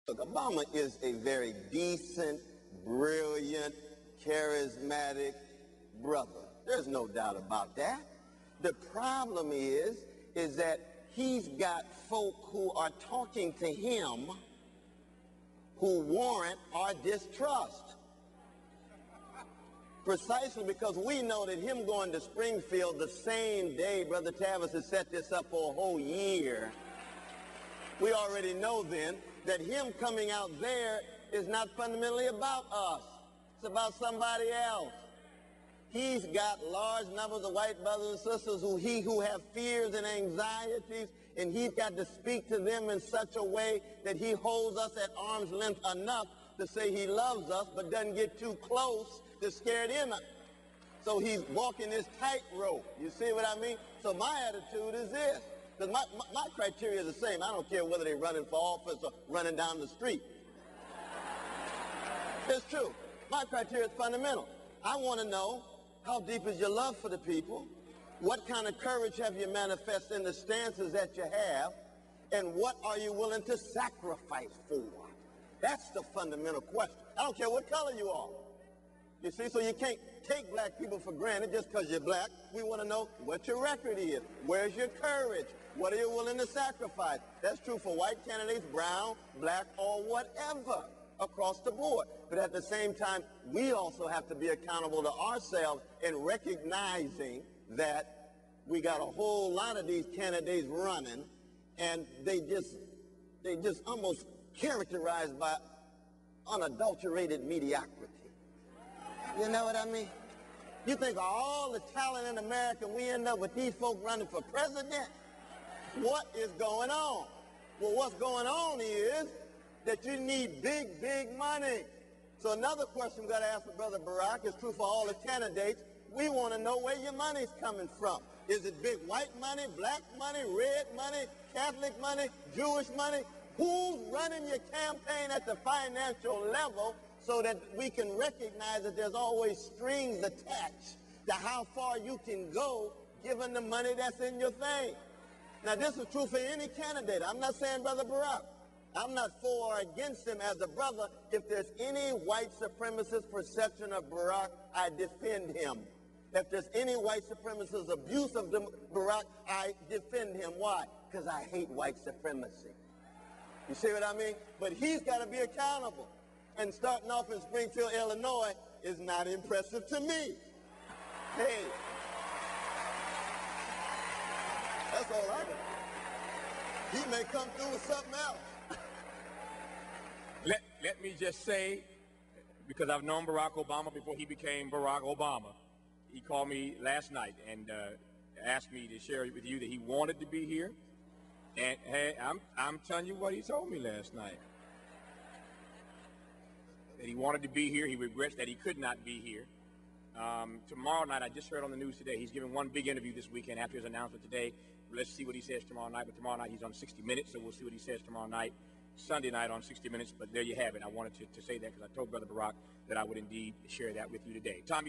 Look, Obama is a very decent, brilliant, charismatic brother. There's no doubt about that. The problem is that he's got folk who are talking to him who warrant our distrust. Precisely because we know that him going to Springfield the same day Brother Tavis has set this up for a whole year, we already know then that him coming out there is not fundamentally about us. It's about somebody else. He's got large numbers of white brothers and sisters who have fears and anxieties, and he's got to speak to them in such a way that he holds us at arm's length enough to say he loves us, but doesn't get too close to scare them. So he's walking this tightrope. You see what I mean? So my attitude is this. Because my criteria is the same. I don't care whether they're running for office or running down the street. It's true. My criteria is fundamental. I want to know, how deep is your love for the people? What kind of courage have you manifested in the stances that you have? And what are you willing to sacrifice for? That's the fundamental question. I don't care what color you are. You see, so you can't take black people for granted just because you're black. We want to know what your record is. Where's your courage? What are you willing to sacrifice? That's true for white candidates, brown, black, or whatever, across the board. But at the same time, we also have to be accountable to ourselves in recognizing that we got a whole lot of these candidates running, and they just almost characterized by unadulterated mediocrity. You know what I mean? You think of all the talent in America, we end up with these folks running for president? What is going on? Well, what's going on is that you need big, big money. So another question we got to ask for Brother Barack is true for all the candidates. We want to know where your money's coming from. Is it big white money, black money, red money, Catholic money, Jewish money? Who's running your campaign at the financial level so that we can recognize that there's always strings attached to how far you can go given the money that's in your thing? Now, this is true for any candidate. I'm not saying Brother Barack. I'm not for or against him as a brother. If there's any white supremacist perception of Barack, I defend him. If there's any white supremacist abuse of Barack, I defend him. Why? Because I hate white supremacy. You see what I mean? But he's got to be accountable. And starting off in Springfield, Illinois is not impressive to me. Hey. That's all I know. He may come through with something else. Let me just say, because I've known Barack Obama before he became Barack Obama, he called me last night and asked me to share with you that he wanted to be here. And hey, I'm telling you what he told me last night. That he wanted to be here. He regrets that he could not be here. Tomorrow night, I just heard on the news today, he's giving one big interview this weekend after his announcement today. Let's see what he says tomorrow night. But tomorrow night, he's on 60 Minutes, so we'll see what he says tomorrow night. Sunday night on 60 Minutes, but there you have it. I wanted to say that because I told Brother Barack that I would indeed share that with you today. Tommy.